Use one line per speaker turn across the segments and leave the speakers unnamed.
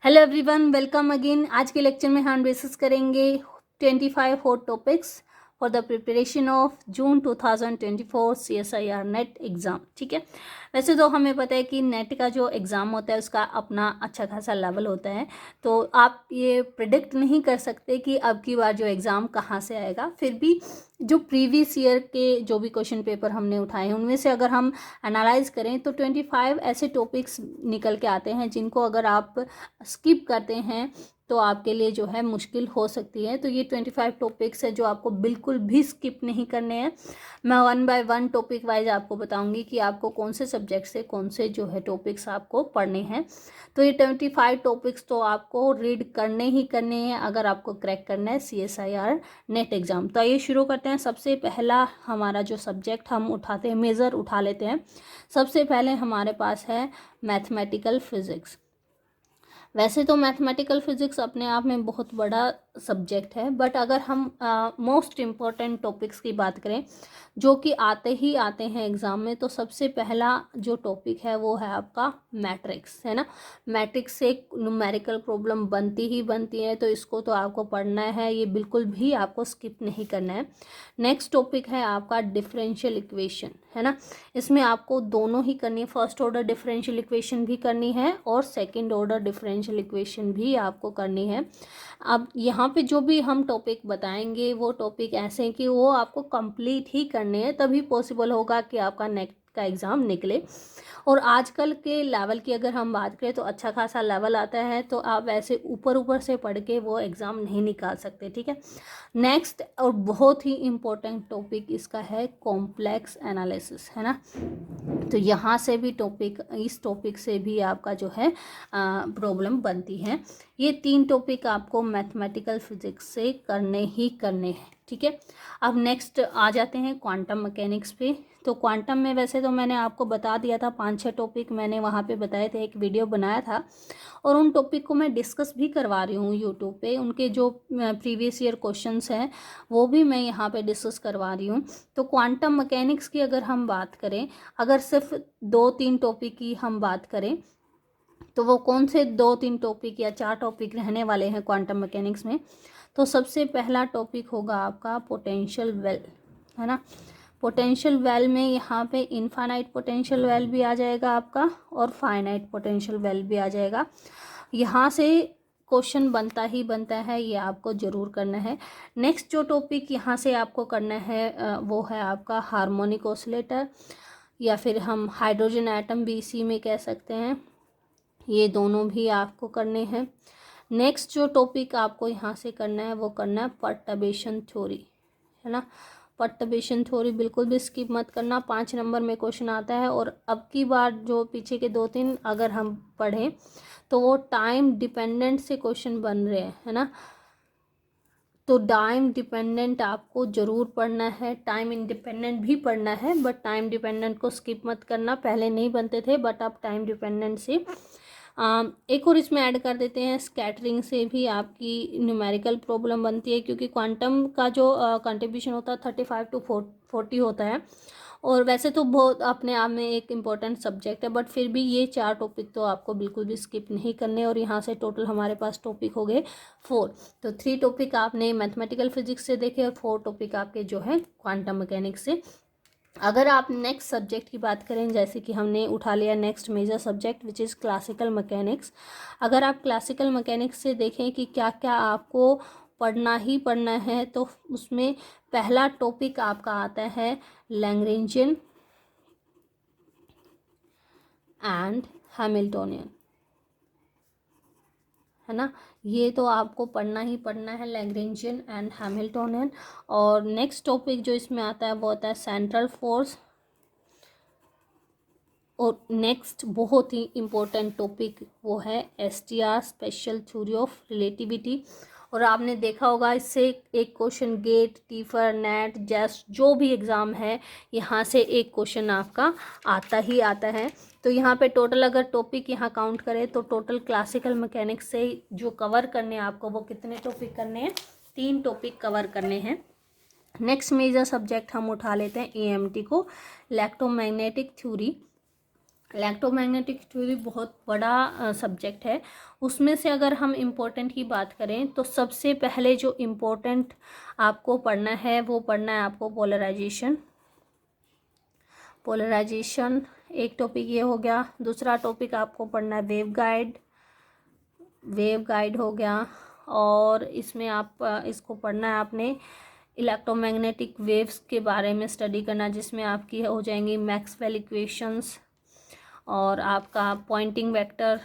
Hello everyone, welcome again. आज के lecture में हम डिस्कस करेंगे 25 hot topics for the preparation of June 2024 CSIR net exam. ठीक है, वैसे तो हमें पता है कि नेट का जो एग्ज़ाम होता है उसका अपना अच्छा खासा लेवल होता है, तो आप ये प्रिडिक्ट नहीं कर सकते कि अब की बार जो एग्ज़ाम कहाँ से आएगा। फिर भी जो प्रीवियस ईयर के जो भी क्वेश्चन पेपर हमने उठाए हैं उनमें से अगर हम एनालाइज करें तो 25 ऐसे टॉपिक्स निकल के आते हैं जिनको अगर आप स्किप करते हैं तो आपके लिए जो है मुश्किल हो सकती है। तो ये 25 टॉपिक्स है जो आपको बिल्कुल भी स्किप नहीं करने हैं। मैं 1 बाय 1 टॉपिक वाइज आपको बताऊंगी कि आपको कौन से सब्जेक्ट से कौन से जो है टॉपिक्स आपको पढ़ने हैं। तो ये 25 टॉपिक्स तो आपको रीड करने ही करने हैं अगर आपको क्रैक करना है CSIR नेट एग्ज़ाम। तो आइए शुरू करते हैं। सबसे पहला हमारा जो सब्जेक्ट हम उठाते हैं, मेजर उठा लेते हैं। सबसे पहले हमारे पास है मैथमेटिकल फिज़िक्स। वैसे तो मैथमेटिकल फिज़िक्स अपने आप में बहुत बड़ा सब्जेक्ट है, बट अगर हम मोस्ट इम्पॉर्टेंट टॉपिक्स की बात करें जो कि आते ही आते हैं एग्ज़ाम में, तो सबसे पहला जो टॉपिक है वो है आपका मैट्रिक्स, है ना। मैट्रिक्स से न्यूमेरिकल प्रॉब्लम बनती ही बनती है, तो इसको तो आपको पढ़ना है, ये बिल्कुल भी आपको स्किप नहीं करना है। नेक्स्ट टॉपिक है आपका डिफरेंशियल इक्वेशन, है ना। इसमें आपको दोनों ही करनी है, फर्स्ट ऑर्डर डिफरेंशियल इक्वेशन भी करनी है और सेकंड ऑर्डर डिफरेंशियल इक्वेशन भी आपको करनी है। अब यहाँ पे जो भी हम टॉपिक बताएंगे वो टॉपिक ऐसे हैं कि वो आपको कंप्लीट ही करने हैं, तभी पॉसिबल होगा कि आपका नेक्स्ट का एग्ज़ाम निकले। और आजकल के लेवल की अगर हम बात करें तो अच्छा खासा लेवल आता है, तो आप ऐसे ऊपर ऊपर से पढ़ के वो एग्ज़ाम नहीं निकाल सकते। ठीक है, नेक्स्ट और बहुत ही इम्पोर्टेंट टॉपिक इसका है कॉम्प्लेक्स एनालिसिस, है ना। तो यहाँ से भी टॉपिक, इस टॉपिक से भी आपका जो है प्रॉब्लम बनती है। ये 3 टॉपिक आपको मैथमेटिकल फिजिक्स से करने ही करने हैं। ठीक है, अब नेक्स्ट आ जाते हैं क्वांटम मैकेनिक्स पे। तो क्वांटम में वैसे तो मैंने आपको बता दिया था, 5-6 टॉपिक मैंने वहाँ पे बताए थे, एक वीडियो बनाया था और उन टॉपिक को मैं डिस्कस भी करवा रही हूँ यूट्यूब पे। उनके जो प्रीवियस ईयर क्वेश्चंस हैं वो भी मैं यहाँ पे डिस्कस करवा रही हूँ। तो क्वांटम मैकेनिक्स की अगर हम बात करें, अगर सिर्फ 2-3 टॉपिक की हम बात करें तो वो कौन से 2-3 टॉपिक या 4 टॉपिक रहने वाले हैं क्वांटम मैकेनिक्स में। तो सबसे पहला टॉपिक होगा आपका पोटेंशियल वेल, है ना। पोटेंशियल वेल में यहाँ पे इनफाइनाइट पोटेंशियल वेल भी आ जाएगा आपका और फाइनाइट पोटेंशियल वेल भी आ जाएगा। यहाँ से क्वेश्चन बनता ही बनता है, ये आपको ज़रूर करना है। नेक्स्ट जो टॉपिक यहाँ से आपको करना है वो है आपका हार्मोनिक ऑसिलेटर, या फिर हम हाइड्रोजन एटम भी इसी में कह सकते हैं। ये दोनों भी आपको करने हैं। नेक्स्ट जो टॉपिक आपको यहाँ से करना है वो करना है पर्टर्बेशन थ्योरी, है ना। पर्टर्बेशन थ्योरी बिल्कुल भी स्किप मत करना, 5 नंबर में क्वेश्चन आता है। और अब की बार जो पीछे के 2-3 अगर हम पढ़ें तो वो टाइम डिपेंडेंट से क्वेश्चन बन रहे हैं, है ना। तो टाइम डिपेंडेंट आपको ज़रूर पढ़ना है, टाइम इंडिपेंडेंट भी पढ़ना है, बट टाइम डिपेंडेंट को स्किप मत करना। पहले नहीं बनते थे बट अब टाइम डिपेंडेंट से एक और इसमें ऐड कर देते हैं, स्कैटरिंग से भी आपकी न्यूमेरिकल प्रॉब्लम बनती है, क्योंकि क्वांटम का जो कंट्रीब्यूशन होता है 35 to 40 होता है। और वैसे तो बहुत अपने आप में एक इम्पॉर्टेंट सब्जेक्ट है, बट फिर भी ये 4 टॉपिक तो आपको बिल्कुल भी स्किप नहीं करने। और यहाँ से टोटल हमारे पास टॉपिक हो गए 4। तो 3 टॉपिक आपने मैथमेटिकल फिजिक्स से देखे और 4 टॉपिक आपके जो है क्वांटम मैकेनिक्स से। अगर आप नेक्स्ट सब्जेक्ट की बात करें, जैसे कि हमने उठा लिया next major subject which is classical mechanics. अगर आप क्लासिकल मैकेनिक्स से देखें कि क्या क्या आपको पढ़ना ही पढ़ना है, तो उसमें पहला टॉपिक आपका आता है लैग्रेंजियन एंड हैमिल्टोनियन, है ना। ये तो आपको पढ़ना ही पढ़ना है, लैग्रेंजियन एंड हैमिल्टोनियन। और नेक्स्ट टॉपिक जो इसमें आता है वो होता है सेंट्रल फोर्स। और नेक्स्ट बहुत ही इम्पोर्टेंट टॉपिक वो है STR, special theory of relativity. और आपने देखा होगा इससे एक क्वेश्चन गेट, टीफर, नेट, जेस्ट जो भी एग्ज़ाम है यहाँ से एक क्वेश्चन आपका आता ही आता है। तो यहाँ पे टोटल अगर टॉपिक यहाँ काउंट करें तो टोटल क्लासिकल मैकेनिक्स से जो कवर करने हैं आपको, वो कितने टॉपिक करने हैं? 3 टॉपिक कवर करने हैं। नेक्स्ट मेजर सब्जेक्ट हम उठा लेते हैं EMT को, इलेक्ट्रोमैग्नेटिक थ्योरी। इलेक्ट्रोमैग्नेटिक थ्योरी बहुत बड़ा सब्जेक्ट है। उसमें से अगर हम इम्पोर्टेंट की बात करें तो सबसे पहले जो इम्पोर्टेंट आपको पढ़ना है वो पढ़ना है आपको पोलराइजेशन। पोलराइजेशन एक टॉपिक ये हो गया। दूसरा टॉपिक आपको पढ़ना है वेवगाइड। वेवगाइड हो गया। और इसमें आप इसको पढ़ना है आपने इलेक्ट्रोमैग्नेटिक वेव्स के बारे में स्टडी करना, जिसमें आपकी हो जाएंगी मैक्सवेल इक्वेशंस और आपका पॉइंटिंग वेक्टर,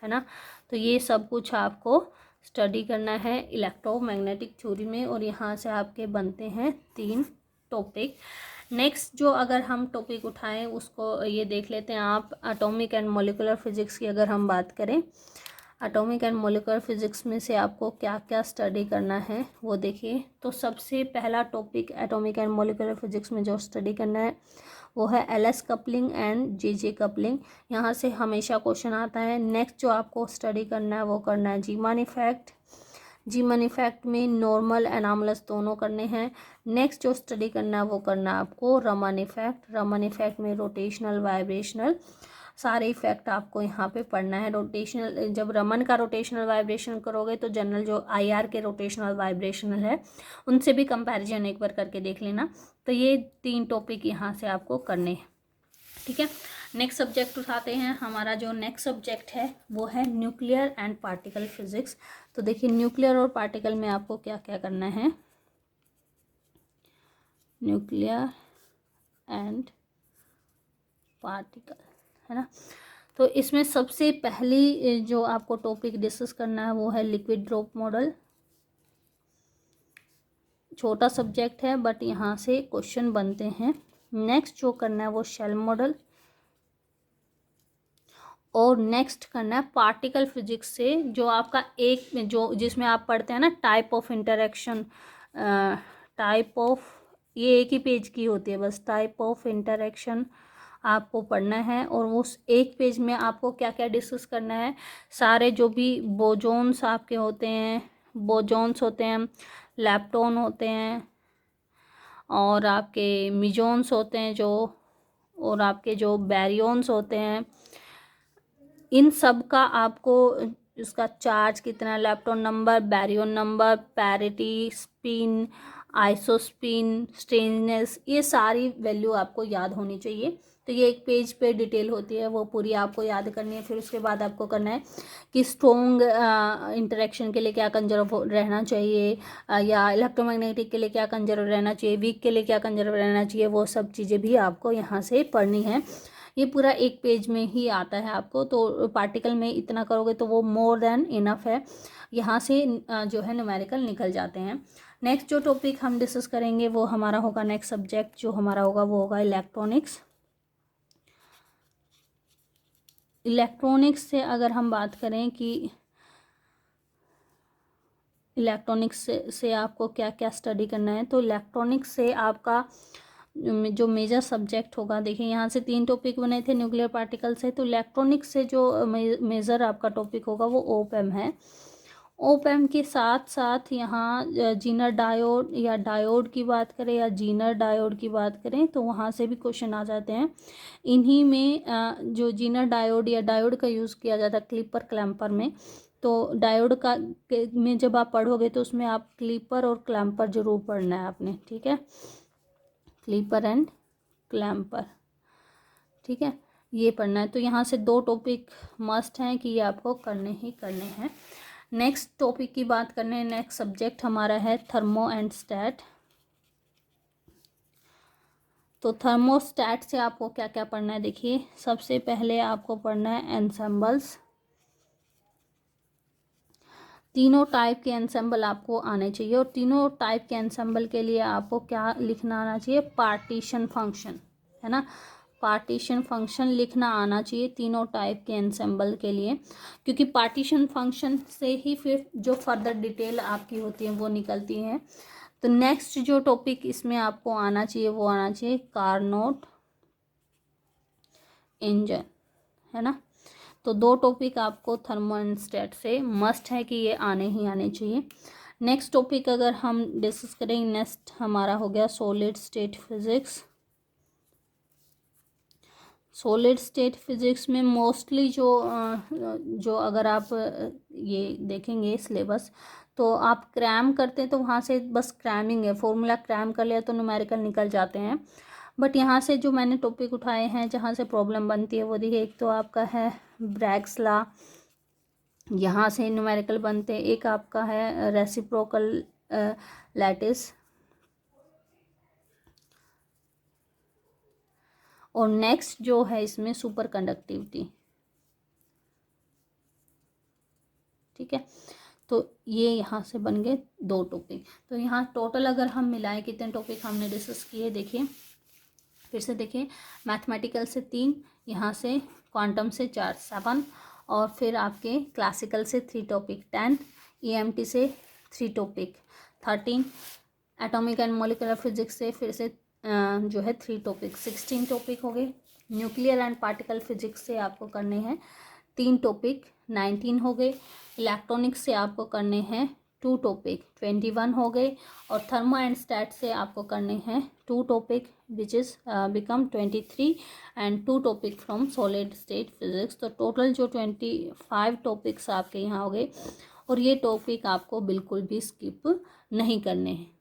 है ना। तो ये सब कुछ आपको स्टडी करना है इलेक्ट्रोमैग्नेटिक थ्योरी में। और यहाँ से आपके बनते हैं 3 टॉपिक। नेक्स्ट जो अगर हम टॉपिक उठाएं उसको ये देख लेते हैं आप, एटॉमिक एंड मॉलिक्यूलर फिजिक्स की अगर हम बात करें। एटॉमिक एंड मॉलिक्यूलर फिजिक्स में से आपको क्या क्या स्टडी करना है वो देखिए। तो सबसे पहला topic atomic and molecular physics में जो स्टडी करना है वो है LS coupling and JJ coupling. यहाँ से हमेशा क्वेश्चन आता है। नेक्स्ट जो आपको स्टडी करना है वो करना है जीमान इफेक्ट। जीमान इफेक्ट में नॉर्मल एनामलस दोनों करने हैं। नेक्स्ट जो स्टडी करना है वो करना है आपको रमन इफेक्ट। रमन इफेक्ट में रोटेशनल वाइब्रेशनल सारे इफेक्ट आपको यहाँ पे पढ़ना है। रोटेशनल, जब रमन का रोटेशनल वाइब्रेशन करोगे तो जनरल जो आईआर के रोटेशनल वाइब्रेशनल है उनसे भी कंपैरिजन एक बार करके देख लेना। तो ये 3 टॉपिक यहाँ से आपको करने हैं, ठीक है। नेक्स्ट सब्जेक्ट उठाते हैं। हमारा जो नेक्स्ट सब्जेक्ट है वो है न्यूक्लियर एंड पार्टिकल फिजिक्स। तो देखिए न्यूक्लियर और पार्टिकल में आपको क्या क्या करना है। न्यूक्लियर एंड पार्टिकल, है ना। तो इसमें सबसे पहली जो आपको टॉपिक डिस्कस करना है वो है लिक्विड ड्रॉप मॉडल। छोटा सब्जेक्ट है बट यहाँ से क्वेश्चन बनते हैं। नेक्स्ट जो करना है वो शेल मॉडल। और नेक्स्ट करना है पार्टिकल फिजिक्स से जो आपका एक जो जिसमें आप पढ़ते हैं ना type of interaction, type of, ये एक ही पेज की होती है बस, टाइप ऑफ इंटरेक्शन आपको पढ़ना है। और उस एक पेज में आपको क्या क्या डिस्कस करना है, सारे जो भी बोजोन्स आपके होते हैं, बोजोन्स होते हैं, लैप्टॉन होते हैं और आपके मिजोन्स होते हैं जो, और आपके जो बैरियन्स होते हैं, इन सब का आपको इसका चार्ज कितना, lepton number, baryon number, parity, spin, isospin, strangeness, ये सारी वैल्यू आपको याद होनी चाहिए। तो ये एक पेज पे डिटेल होती है, वो पूरी आपको याद करनी है। फिर उसके बाद आपको करना है कि स्ट्रॉन्ग इंटरेक्शन के लिए क्या कंजर्व रहना चाहिए, या इलेक्ट्रोमैग्नेटिक के लिए क्या कंजर्व रहना चाहिए, वीक के लिए क्या कंजर्व रहना चाहिए, वो सब चीज़ें भी आपको यहाँ से पढ़नी है। ये पूरा एक पेज में ही आता है आपको। तो पार्टिकल में इतना करोगे तो वो मोर देन इनफ है। यहाँ से जो है न्यूमेरिकल निकल जाते हैं। नेक्स्ट जो टॉपिक हम डिस्कस करेंगे वो हमारा होगा, नेक्स्ट सब्जेक्ट जो हमारा होगा वो होगा इलेक्ट्रॉनिक्स। इलेक्ट्रॉनिक्स से अगर हम बात करें कि इलेक्ट्रॉनिक्स से आपको क्या क्या स्टडी करना है, तो इलेक्ट्रॉनिक्स से आपका जो मेजर सब्जेक्ट होगा, देखिए यहाँ से 3 टॉपिक बने थे न्यूक्लियर पार्टिकल से। तो इलेक्ट्रॉनिक्स से जो मेजर आपका टॉपिक होगा वो ओपएम है। ओपएम के साथ साथ यहाँ जीनर डायोड या डायोड की बात करें या जीनर डायोड की बात करें तो वहाँ से भी क्वेश्चन आ जाते हैं। इन्हीं में जो जीनर डायोड या डायोड का यूज़ किया जाता है क्लिपर क्लैम्पर में। तो डायोड का में जब आप पढ़ोगे तो उसमें आप क्लिपर और क्लैम्पर जरूर पढ़ना है आपने, ठीक है। क्लिपर एंड क्लैम्पर, ठीक है, ये पढ़ना है। तो यहाँ से 2 टॉपिक मस्ट हैं कि ये आपको करने ही करने हैं। नेक्स्ट टॉपिक की बात करने हैं। नेक्स्ट सब्जेक्ट हमारा है थर्मो एंड स्टैट। तो थर्मोस्टैट से आपको क्या क्या पढ़ना है, देखिए सबसे पहले आपको पढ़ना है एंसेम्बल्स। तीनों टाइप के एंसेंबल आपको आने चाहिए। और तीनों टाइप के एंसेंबल के लिए आपको क्या लिखना आना चाहिए, पार्टीशन फंक्शन, है ना। पार्टीशन फंक्शन लिखना आना चाहिए तीनों टाइप के एंसेंबल के लिए, क्योंकि पार्टीशन फंक्शन से ही फिर जो फर्दर डिटेल आपकी होती है वो निकलती है। तो नेक्स्ट जो टॉपिक इसमें आपको आना चाहिए वो आना चाहिए कार्नोट इंजन, है ना। तो 2 टॉपिक आपको थर्मो एंड स्टैट से मस्ट है कि ये आने ही आने चाहिए। नेक्स्ट टॉपिक अगर हम डिस्कस करें, नेक्स्ट हमारा हो गया solid state physics. Solid state physics में मोस्टली जो अगर आप ये देखेंगे सिलेबस, तो आप क्रैम करते हैं तो वहाँ से बस क्रैमिंग है, फॉर्मूला क्रैम कर लिया तो न्यूमेरिकल निकल जाते हैं। बट यहाँ से जो मैंने टॉपिक उठाए हैं जहाँ से प्रॉब्लम बनती है वो देखिए, एक तो आपका है ब्रैग्स लॉ, यहाँ से न्यूमेरिकल बनते हैं। एक आपका है रेसिप्रोकल लैटिस, और नेक्स्ट जो है इसमें सुपर कंडक्टिविटी। ठीक है, तो ये यहाँ से बन गए 2 टॉपिक। तो यहाँ टोटल अगर हम मिलाएं कितने टॉपिक हमने डिस्कस किए, देखिए फिर से देखिए, मैथमेटिकल से 3, यहाँ से क्वांटम से 4, 7, और फिर आपके क्लासिकल से 3 टॉपिक 10, EMT से 3 topic 13, atomic and molecular physics से फिर से जो है 3 टॉपिक 16 टॉपिक हो गए। न्यूक्लियर एंड पार्टिकल फिजिक्स से आपको करने हैं 3 टॉपिक 19 हो गए। इलेक्ट्रॉनिक्स से आपको करने हैं 2 टॉपिक 21 हो गए। और थर्मो एंड स्टैट से आपको करने हैं 2 topic which is become 23, and 2 topic from solid state physics. तो टोटल जो 25 टॉपिक्स आपके यहाँ हो गए, और ये टॉपिक आपको बिल्कुल भी स्किप नहीं करने हैं।